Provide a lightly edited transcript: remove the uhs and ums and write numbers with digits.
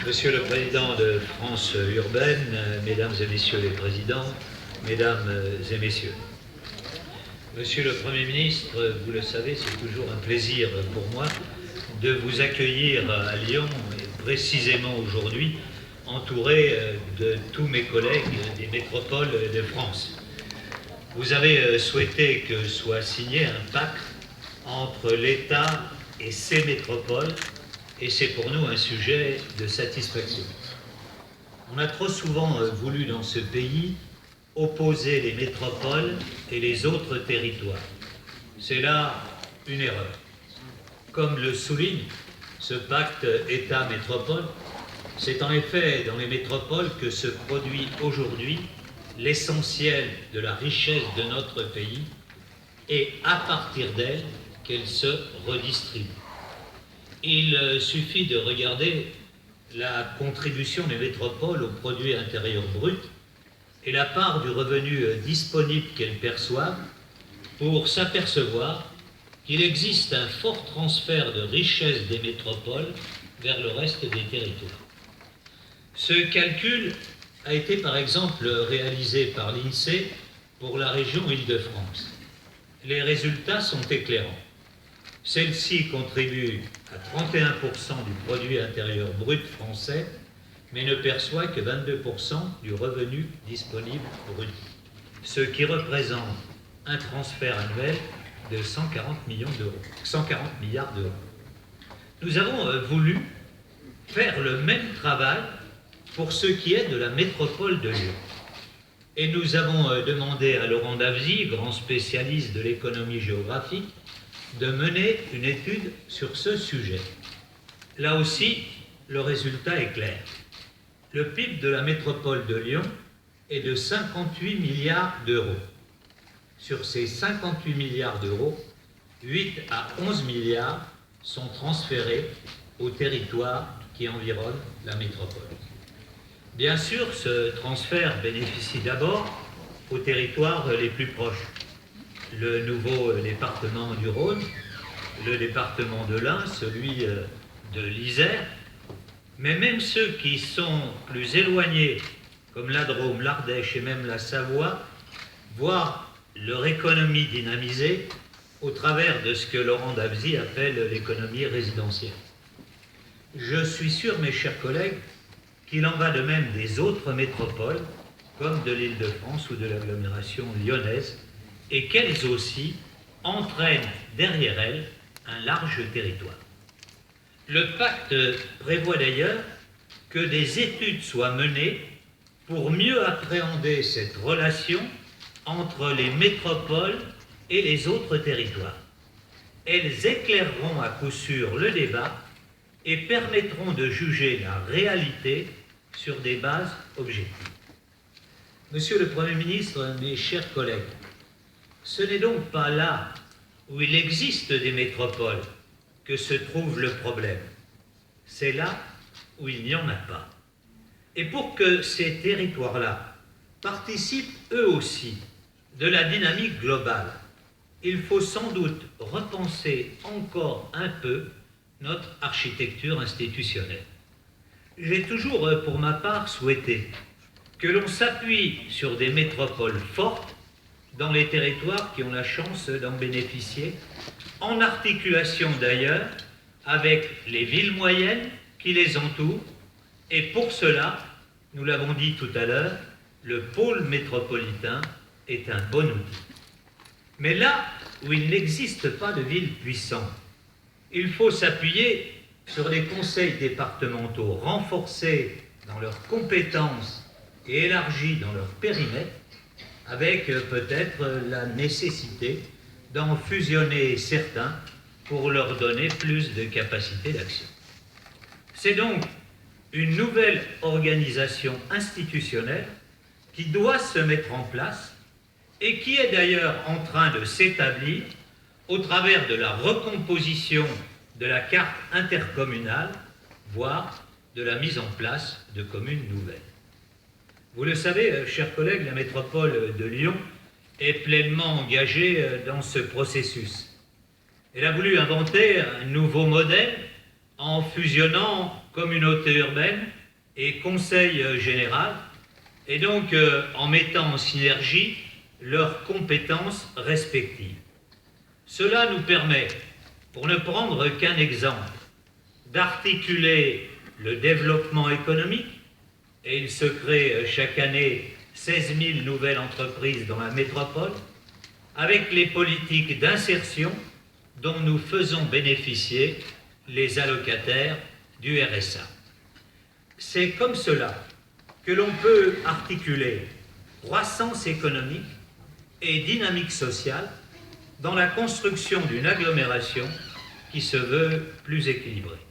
Monsieur le Président de France Urbaine, Mesdames et Messieurs les Présidents, Mesdames et Messieurs. Monsieur le Premier ministre, vous le savez, c'est toujours un plaisir pour moi de vous accueillir à Lyon, et précisément aujourd'hui, entouré de tous mes collègues des métropoles de France. Vous avez souhaité que soit signé un pacte entre l'État et ses métropoles, et c'est pour nous un sujet de satisfaction. On a trop souvent voulu dans ce pays opposer les métropoles et les autres territoires. C'est là une erreur. Comme le souligne ce pacte État-métropole, c'est en effet dans les métropoles que se produit aujourd'hui l'essentiel de la richesse de notre pays et à partir d'elle qu'elle se redistribue. Il suffit de regarder la contribution des métropoles au produit intérieur brut et la part du revenu disponible qu'elles perçoivent pour s'apercevoir qu'il existe un fort transfert de richesse des métropoles vers le reste des territoires. Ce calcul a été par exemple réalisé par l'INSEE pour la région Île-de-France. Les résultats sont éclairants. Celle-ci contribue à 31% du produit intérieur brut français, mais ne perçoit que 22% du revenu disponible brut, ce qui représente un transfert annuel de 140 milliards d'euros. Nous avons voulu faire le même travail pour ce qui est de la métropole de Lyon. Et nous avons demandé à Laurent Davzy, grand spécialiste de l'économie géographique, de mener une étude sur ce sujet. Là aussi, le résultat est clair. Le PIB de la métropole de Lyon est de 58 milliards d'euros. Sur ces 58 milliards d'euros, 8 à 11 milliards sont transférés aux territoires qui environnent la métropole. Bien sûr, ce transfert bénéficie d'abord aux territoires les plus proches. Le nouveau département du Rhône, le département de l'Ain, celui de l'Isère, mais même ceux qui sont plus éloignés, comme la Drôme, l'Ardèche et même la Savoie, voient leur économie dynamisée au travers de ce que Laurent Davzy appelle l'économie résidentielle. Je suis sûr, mes chers collègues, qu'il en va de même des autres métropoles, comme de l'Île-de-France ou de l'agglomération lyonnaise, et qu'elles aussi entraînent derrière elles un large territoire. Le pacte prévoit d'ailleurs que des études soient menées pour mieux appréhender cette relation entre les métropoles et les autres territoires. Elles éclaireront à coup sûr le débat et permettront de juger la réalité sur des bases objectives. Monsieur le Premier ministre, mes chers collègues, ce n'est donc pas là où il existe des métropoles que se trouve le problème. C'est là où il n'y en a pas. Et pour que ces territoires-là participent eux aussi de la dynamique globale, il faut sans doute repenser encore un peu notre architecture institutionnelle. J'ai toujours, pour ma part, souhaité que l'on s'appuie sur des métropoles fortes dans les territoires qui ont la chance d'en bénéficier, en articulation d'ailleurs avec les villes moyennes qui les entourent, et pour cela, nous l'avons dit tout à l'heure, le pôle métropolitain est un bon outil. Mais là où il n'existe pas de ville puissante, il faut s'appuyer sur les conseils départementaux renforcés dans leurs compétences et élargis dans leur périmètre, avec peut-être la nécessité d'en fusionner certains pour leur donner plus de capacité d'action. C'est donc une nouvelle organisation institutionnelle qui doit se mettre en place et qui est d'ailleurs en train de s'établir au travers de la recomposition de la carte intercommunale, voire de la mise en place de communes nouvelles. Vous le savez, chers collègues, la métropole de Lyon est pleinement engagée dans ce processus. Elle a voulu inventer un nouveau modèle en fusionnant communauté urbaine et conseil général, et donc en mettant en synergie leurs compétences respectives. Cela nous permet, pour ne prendre qu'un exemple, d'articuler le développement économique, et il se crée chaque année 16 000 nouvelles entreprises dans la métropole, avec les politiques d'insertion dont nous faisons bénéficier les allocataires du RSA. C'est comme cela que l'on peut articuler croissance économique et dynamique sociale dans la construction d'une agglomération qui se veut plus équilibrée.